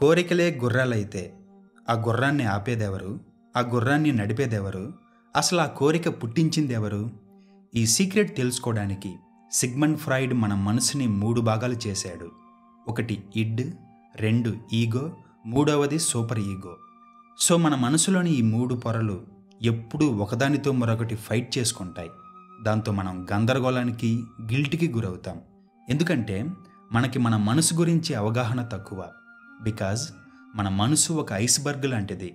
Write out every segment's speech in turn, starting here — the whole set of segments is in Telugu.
కోరికలే గుర్రాలైతే ఆ గుర్రాన్ని ఆపేదెవరు? ఆ గుర్రాన్ని నడిపేదెవరు? అసలు ఆ కోరిక పుట్టించిందెవరు? ఈ సీక్రెట్ తెలుసుకోవడానికి సిగ్మండ్ ఫ్రాయిడ్ మన మనసుని 3 భాగాలు చేశాడు. ఒకటి ఇడ్, 2 ఈగో, మూడవది సూపర్ ఈగో. సో మన మనసులోని ఈ 3 పొరలు ఎప్పుడూ ఒకదానితో మరొకటి ఫైట్ చేసుకుంటాయి. దాంతో మనం గందరగోళానికి, గిల్ట్కి గురవుతాం. ఎందుకంటే మనకి మన మనసు గురించి అవగాహన తక్కువ. బికాజ్ మన మనసు ఒక ఐస్బర్గ్ లాంటిది.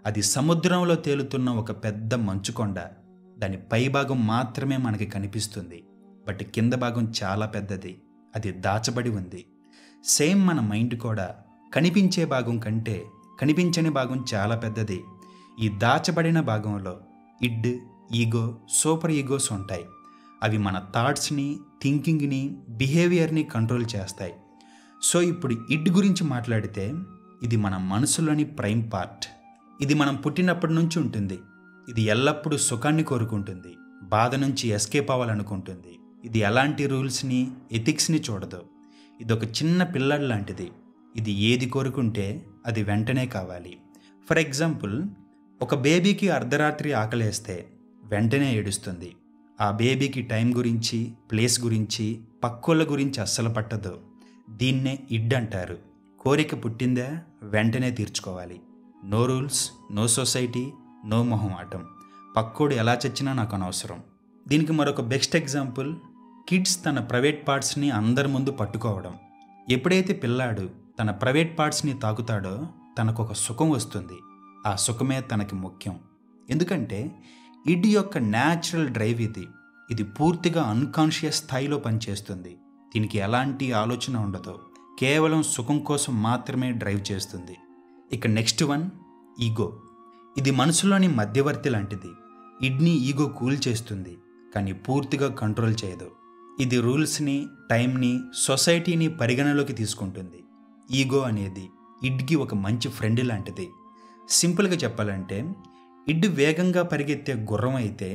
అది సముద్రంలో తేలుతున్న ఒక పెద్ద మంచుకొండ. దాని పైభాగం మాత్రమే మనకి కనిపిస్తుంది. బట్ కింద భాగం చాలా పెద్దది. అది దాచబడి ఉంది. సేమ్ మన మైండ్ కూడా కనిపించే భాగం కంటే కనిపించని భాగం చాలా పెద్దది. ఈ దాచబడిన భాగంలో ఇడ్, ఈగో, సూపర్ ఈగోస్ ఉంటాయి. అవి మన థాట్స్ని, థింకింగ్ని, బిహేవియర్ని కంట్రోల్ చేస్తాయి. సో ఇప్పుడు ఇడ్ గురించి మాట్లాడితే ఇది మన మనసులోని ప్రైమ్ పార్ట్. ఇది మనం పుట్టినప్పటి నుంచి ఉంటుంది. ఇది ఎల్లప్పుడూ సుఖాన్ని కోరుకుంటుంది, బాధ నుంచి ఎస్కేప్ అవ్వాలనుకుంటుంది. ఇది ఎలాంటి రూల్స్ని, ఎథిక్స్ని చూడదు. ఇది ఒక చిన్న పిల్లాడు లాంటిది. ఇది ఏది కోరుకుంటే అది వెంటనే కావాలి. ఫర్ ఎగ్జాంపుల్, ఒక బేబీకి అర్ధరాత్రి ఆకలేస్తే వెంటనే ఏడుస్తుంది. ఆ బేబీకి టైం గురించి, ప్లేస్ గురించి, పక్కోళ్ళ గురించి అస్సలు పట్టదు. దీన్నే ఇడ్ అంటారు. కోరిక పుట్టిందా వెంటనే తీర్చుకోవాలి. No rules, no society, no మొహమాటం. పక్కోడు ఎలా చచ్చినా నాకు అనవసరం. దీనికి మరొక బెస్ట్ ఎగ్జాంపుల్, కిడ్స్ తన ప్రైవేట్ పార్ట్స్ని అందరి ముందు పట్టుకోవడం. ఎప్పుడైతే పిల్లాడు తన ప్రైవేట్ పార్ట్స్ని తాకుతాడో తనకు ఒక సుఖం వస్తుంది. ఆ సుఖమే తనకి ముఖ్యం. ఎందుకంటే ఇడ్ యొక్క న్యాచురల్ డ్రైవ్ ఇది. ఇది పూర్తిగా అన్కాన్షియస్ స్థాయిలో పనిచేస్తుంది. దీనికి ఎలాంటి ఆలోచన ఉండదు. కేవలం సుఖం కోసం మాత్రమే డ్రైవ్ చేస్తుంది. ఇక నెక్స్ట్ వన్ ఈగో. ఇది మనసులోని మధ్యవర్తి లాంటిది. ఇడ్ని ఈగో కూల్ చేస్తుంది, కానీ పూర్తిగా కంట్రోల్ చేయదు. ఇది రూల్స్ని, టైంని, సొసైటీని పరిగణలోకి తీసుకుంటుంది. ఈగో అనేది ఇడ్కి ఒక మంచి ఫ్రెండ్ లాంటిది. సింపుల్గా చెప్పాలంటే ఇడ్ వేగంగా పరిగెత్తే గుర్రం అయితే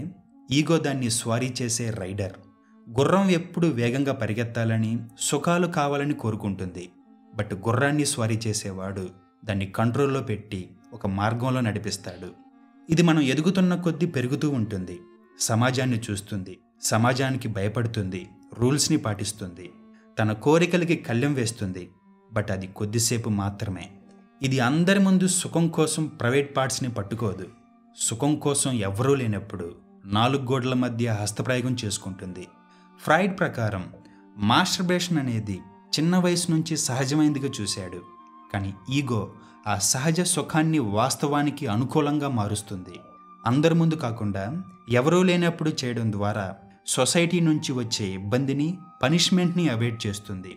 ఈగో దాన్ని స్వారీ చేసే రైడర్. గుర్రం ఎప్పుడు వేగంగా పరిగెత్తాలని, సుఖాలు కావాలని కోరుకుంటుంది. బట్ గుర్రాన్ని స్వారీ చేసేవాడు దాన్ని కంట్రోల్లో పెట్టి ఒక మార్గంలో నడిపిస్తాడు. ఇది మనం ఎదుగుతున్న కొద్దీ పెరుగుతూ ఉంటుంది. సమాజాన్ని చూస్తుంది, సమాజానికి భయపడుతుంది, రూల్స్ని పాటిస్తుంది, తన కోరికలకి కళ్ళెం వేస్తుంది. బట్ అది కొద్దిసేపు మాత్రమే. ఇది అందరి ముందు సుఖం కోసం ప్రైవేట్ పార్ట్స్ని పట్టుకోదు. సుఖం కోసం ఎవరూ లేనప్పుడు 4 గోడల మధ్య హస్తప్రయోగం చేసుకుంటుంది. ఫ్రాయిడ్ ప్రకారం మాస్టర్బేషన్ అనేది చిన్న వయసు నుంచి సహజమైనదిగా చూశాడు. కానీ ఈగో ఆ సహజ సుఖాన్ని వాస్తవానికి అనుకూలంగా మారుస్తుంది. అందరి ముందు కాకుండా ఎవరూ లేనప్పుడు చేయడం ద్వారా సొసైటీ నుంచి వచ్చే ఇబ్బందిని, పనిష్మెంట్ని అవాయిడ్ చేస్తుంది.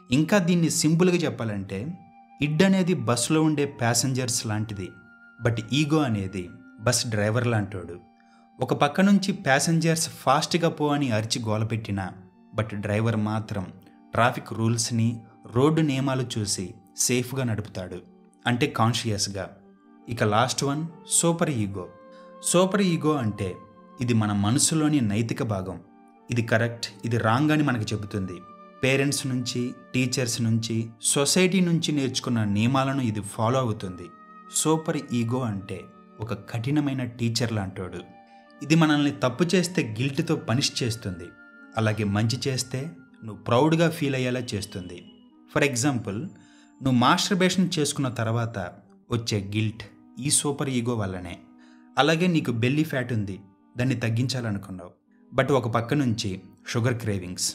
ఇంకా దీన్ని సింపుల్గా చెప్పాలంటే ఇడ్ అనేది బస్సులో ఉండే ప్యాసింజర్స్ లాంటిది. బట్ ఈగో అనేది బస్ డ్రైవర్ లాంటోడు. ఒక పక్క నుంచి ప్యాసింజర్స్ ఫాస్ట్గా పో అని అరిచి గోలపెట్టినా బట్ డ్రైవర్ మాత్రం ట్రాఫిక్ రూల్స్ని, రోడ్డు నియమాలు చూసి సేఫ్గా నడుపుతాడు, అంటే కాన్షియస్గా. ఇక last one super ego. Super ego అంటే ఇది మన మనసులోని నైతిక భాగం. ఇది కరెక్ట్, ఇది రాంగ్ అని మనకు చెబుతుంది. పేరెంట్స్ నుంచి, టీచర్స్ నుంచి, సొసైటీ నుంచి నేర్చుకున్న నియమాలను ఇది ఫాలో అవుతుంది. సూపర్ ఈగో అంటే ఒక కఠినమైన టీచర్ లాంటోడు. ఇది మనల్ని తప్పు చేస్తే గిల్ట్తో పనిష్ చేస్తుంది. అలాగే మంచి చేస్తే నువ్వు ప్రౌడ్గా ఫీల్ అయ్యేలా చేస్తుంది. ఫర్ ఎగ్జాంపుల్, నువ్వు మాస్టర్బేషన్ చేసుకున్న తర్వాత వచ్చే గిల్ట్ ఈ సూపర్ ఈగో వల్లనే. అలాగే నీకు బెల్లీ ఫ్యాట్ ఉంది, దాన్ని తగ్గించాలనుకున్నావు. బట్ ఒక పక్క నుంచి షుగర్ క్రేవింగ్స్.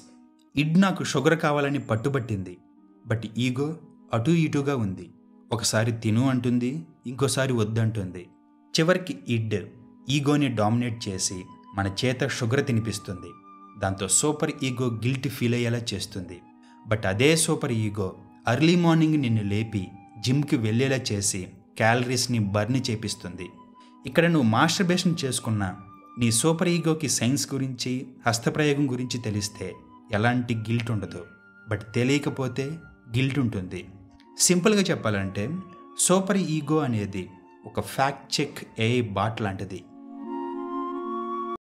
ఇడ్ నాకు షుగర్ కావాలని పట్టుబట్టింది. బట్ ఈగో అటూ ఇటుగా ఉంది. ఒకసారి తిను అంటుంది, ఇంకోసారి వద్దంటుంది. చివరికి ఇడ్ ఈగోని డామినేట్ చేసి మన చేత షుగర్ తినిపిస్తుంది. దాంతో సూపర్ ఈగో గిల్ట్ ఫీల్ అయ్యేలా చేస్తుంది. బట్ అదే సూపర్ ఈగో అర్లీ మార్నింగ్ నిన్ను లేపి జిమ్కి వెళ్ళేలా చేసి క్యాలరీస్ని బర్న్ చేపిస్తుంది. ఇక్కడ నువ్వు మాస్టర్బేషన్ చేసుకున్న నీ సూపర్ ఈగోకి సైన్స్ గురించి, హస్తప్రయోగం గురించి తెలిస్తే ఎలాంటి గిల్ట్ ఉండదు. బట్ తెలియకపోతే గిల్ట్ ఉంటుంది. సింపుల్గా చెప్పాలంటే సూపర్ ఈగో అనేది ఒక ఫ్యాక్ట్ చెక్ ఏఐ బాట్ లాంటిది.